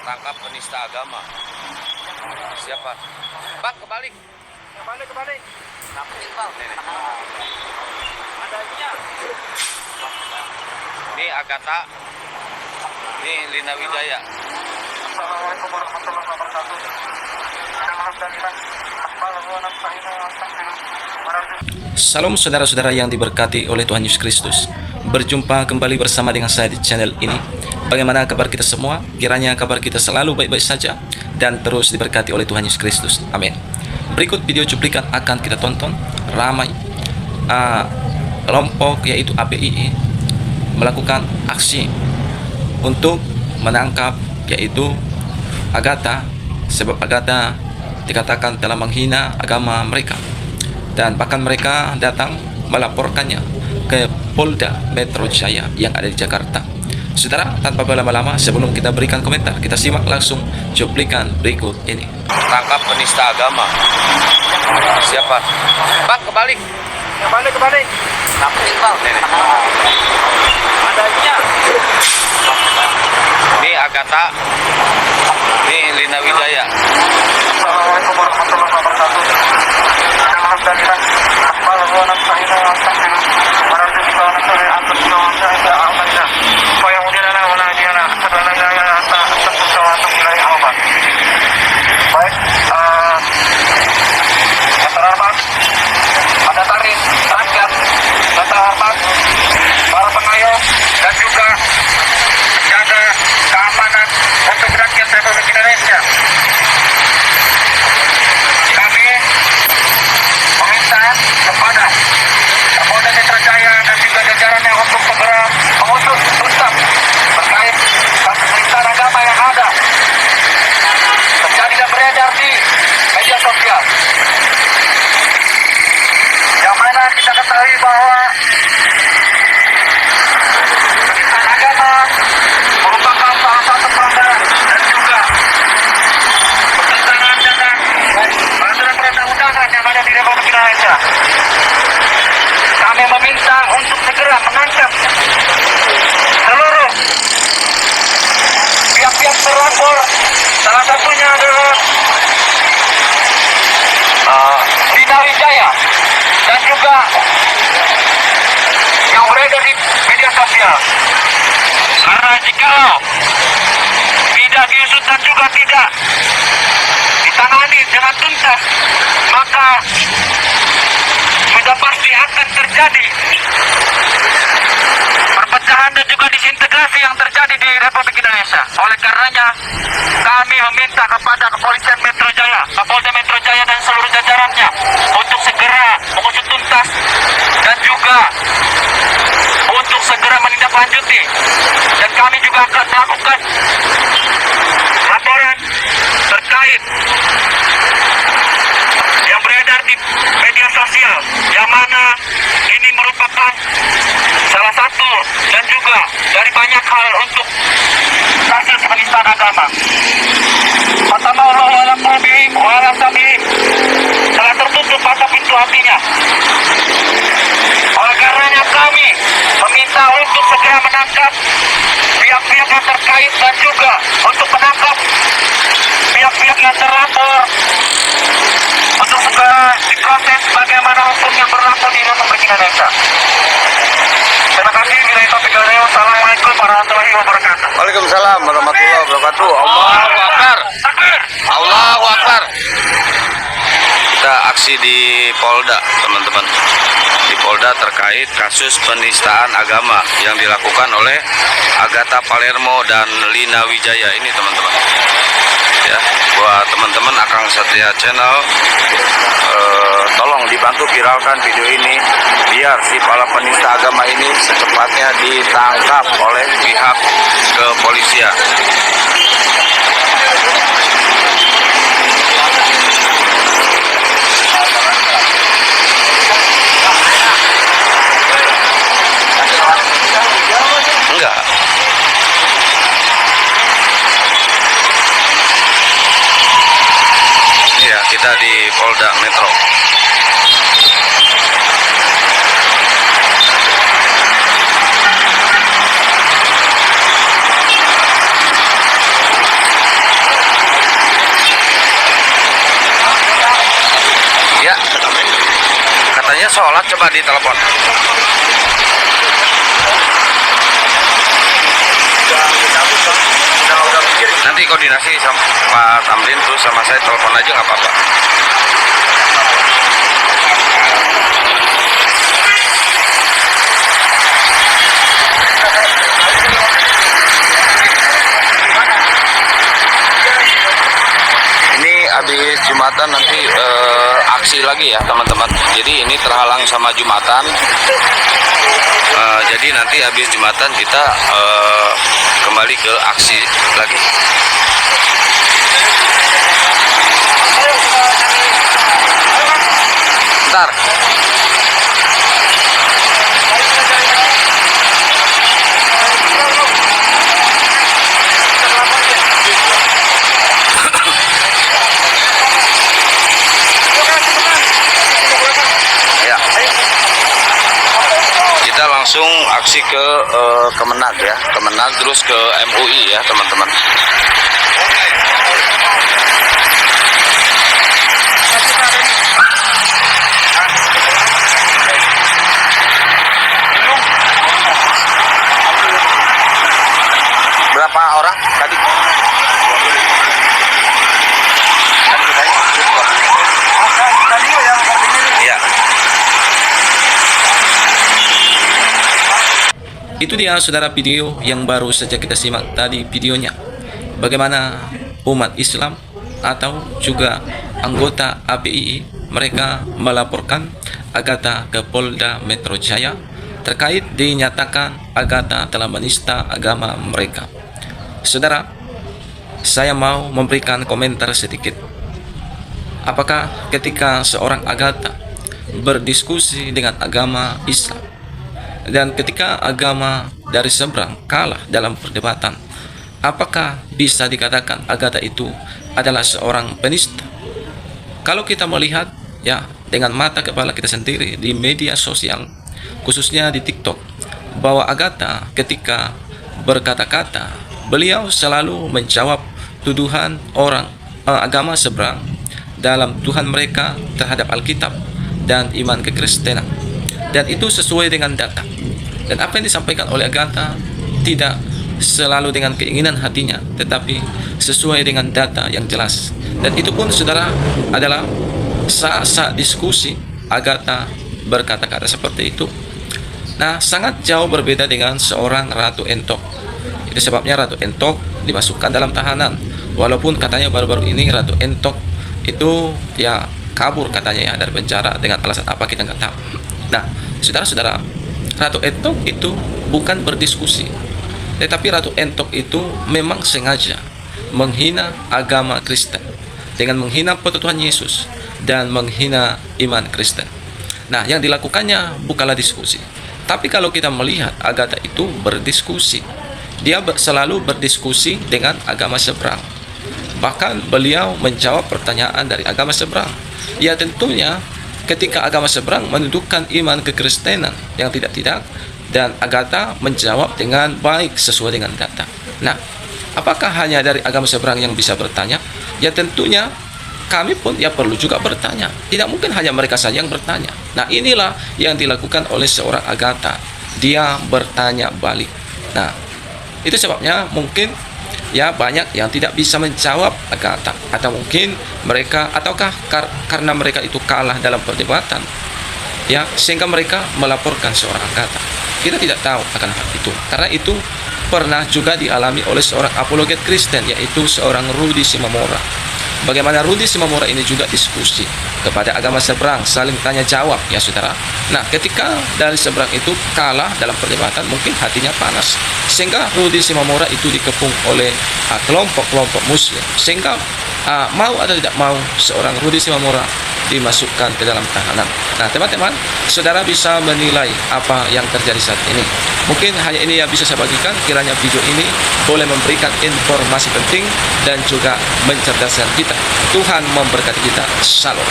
tangkap penista agama. Siapa? Bang, kebalik. Kebalik. Nih, nih. Adanya. Ini Agatha. Ini Lina Wijaya. Assalamualaikum warahmatullahi wabarakatuh. Salam saudara-saudara yang diberkati oleh Tuhan Yesus Kristus. Berjumpa kembali bersama dengan saya di channel ini. Bagaimana kabar kita semua? Kiranya kabar kita selalu baik-baik saja dan terus diberkati oleh Tuhan Yesus Kristus. Amin. Berikut video cuplikan akan kita tonton. Ramai kelompok yaitu APII melakukan aksi untuk menangkap yaitu Agatha, sebab Agatha dikatakan telah menghina agama mereka, dan bahkan mereka datang melaporkannya ke Polda Metro Jaya yang ada di Jakarta. Saudara, tanpa berlama-lama, sebelum kita berikan komentar, kita simak langsung cuplikan berikut ini. Tangkap penista agama. Siapa? Bang, kebalik. Kebalik. Nih, nih. Adanya. Ini Agatha. Ini Lina Wijaya. Assalamualaikum warahmatullahi wabarakatuh. Baik, yang terhormat, ada tarik rakyat, yang terhormat, para pengayom dan juga menjaga keamanan untuk rakyat Republik Indonesia. Kami meminta kepada Polda Metro Jaya dan juga jajarannya untuk segera mengusut tuntas terkait kasus penistaan agama yang ada terjadi dan beredar di media sosial, yang mana kita ketahui bahwa penistaan agama merupakan salah satu pelanggaran dan juga pertentangan dengan peraturan perundang-undangan yang ada di Republik Indonesia. Kami meminta untuk segera menangkap seluruh pihak-pihak terlapor, salah satunya adalah Lina Wijaya dan juga yang beredar di media sosial. Karena jikalau tidak diusut dan juga tidak ditangani dengan tuntas, maka sudah pasti akan terjadi perpecahan dan juga disintegrasi yang terjadi di Republik Indonesia. Oleh karenanya, kami meminta kepada Kepolisian Metro Jaya, Kapolda Metro Jaya dan seluruh jajarannya untuk segera mengusut tuntas dan juga untuk segera menindaklanjuti. Dan kami juga akan melakukan laporan terkait yang beredar di media sosial, yang mana ini merupakan salah satu dan juga dari banyak hal untuk kasus penistaan agama. Pertama, Allah kami telah tertutup mata pintu hatinya. Oleh karenanya kami meminta untuk segera menangkap pihak-pihak yang terkait dan juga untuk menangkap pihak-pihak yang terlapor untuk segera diproses bagaimana hukum yang berlaku di Republik Indonesia. Terima kasih. Assalamualaikum warahmatullahi wabarakatuh. Waalaikumsalam warahmatullahi wabarakatuh. Allahu Akbar. Allahu Akbar. Kita aksi di Polda, teman-teman. Di Polda terkait kasus penistaan agama yang dilakukan oleh Agatha Palermo dan Lina Wijaya ini, teman-teman. Ya, buat teman-teman Akang Satria Channel, tolong dibantu viralkan video ini biar si para penista agama ini secepatnya ditangkap oleh pihak kepolisian. Enggak. Iya, kita di Polda Metro. Adiknya sholat, coba ditelepon. Nanti koordinasi sama Pak Tamrin terus sama saya telepon aja nggak apa-apa. Ini habis Jumatan nanti aksi lagi ya teman-teman. Jadi ini terhalang sama Jumatan. Jadi nanti habis Jumatan kita kembali ke aksi lagi. Bentar. Ya. Kita langsung aksi ke Kemenag ya, Kemenag terus ke MUI ya teman-teman. Berapa orang tadi? Iya. Itu dia saudara video yang baru saja kita simak tadi videonya. Bagaimana umat Islam atau juga anggota APII mereka melaporkan Agatha ke Polda Metro Jaya terkait dinyatakan Agatha telah menista agama mereka. Saudara, saya mau memberikan komentar sedikit. Apakah ketika seorang Agatha berdiskusi dengan agama Islam dan ketika agama dari seberang kalah dalam perdebatan, apakah bisa dikatakan Agatha itu adalah seorang penista? Kalau kita melihat ya dengan mata kepala kita sendiri di media sosial, khususnya di TikTok, bahwa Agatha ketika berkata-kata, beliau selalu menjawab tuduhan orang agama seberang dalam Tuhan mereka terhadap Alkitab dan iman kekristenan. Dan itu sesuai dengan data. Dan apa yang disampaikan oleh Agatha tidak selalu dengan keinginan hatinya, tetapi sesuai dengan data yang jelas. Dan itu pun saudara adalah saat diskusi Agatha berkata-kata seperti itu. Nah, sangat jauh berbeda dengan seorang Ratu Entok. Itu sebabnya Ratu Entok dimasukkan dalam tahanan. Walaupun katanya baru-baru ini Ratu Entok itu ya kabur katanya ya dari penjara, dengan alasan apa kita nggak tahu. Nah, saudara-saudara, Ratu Entok itu bukan berdiskusi, tetapi Ratu Entok itu memang sengaja menghina agama Kristen dengan menghina Tuhan Yesus dan menghina iman Kristen. Nah, yang dilakukannya bukanlah diskusi. Tapi kalau kita melihat Agatha itu berdiskusi, dia selalu berdiskusi dengan agama seberang. Bahkan beliau menjawab pertanyaan dari agama seberang. Ya tentunya ketika agama seberang menunjukkan iman kekristenan yang tidak-tidak, dan Agatha menjawab dengan baik sesuai dengan data. Nah, apakah hanya dari agama seberang yang bisa bertanya? Ya tentunya kami pun ya perlu juga bertanya. Tidak mungkin hanya mereka saja yang bertanya. Nah, inilah yang dilakukan oleh seorang Agatha. Dia bertanya balik. Nah, itu sebabnya mungkin ya banyak yang tidak bisa menjawab Agatha, atau mungkin mereka ataukah karena mereka itu kalah dalam perdebatan ya, sehingga mereka melaporkan seorang Agatha. Kita tidak tahu akan hal itu, karena itu pernah juga dialami oleh seorang apologet Kristen, yaitu seorang Rudy Simamora. Bagaimana Rudy Simamora ini juga diskusi kepada agama seberang, saling tanya jawab ya saudara. Nah, ketika dari seberang itu kalah dalam perdebatan, mungkin hatinya panas, sehingga Rudy Simamora itu dikepung oleh kelompok-kelompok muslim, sehingga mau atau tidak mau seorang Rudy Simamora dimasukkan ke dalam tahanan. Nah, teman-teman, saudara bisa menilai apa yang terjadi saat ini. Mungkin hanya ini yang bisa saya bagikan. Kiranya video ini boleh memberikan informasi penting dan juga mencerdaskan kita. Tuhan memberkati kita. Shalom.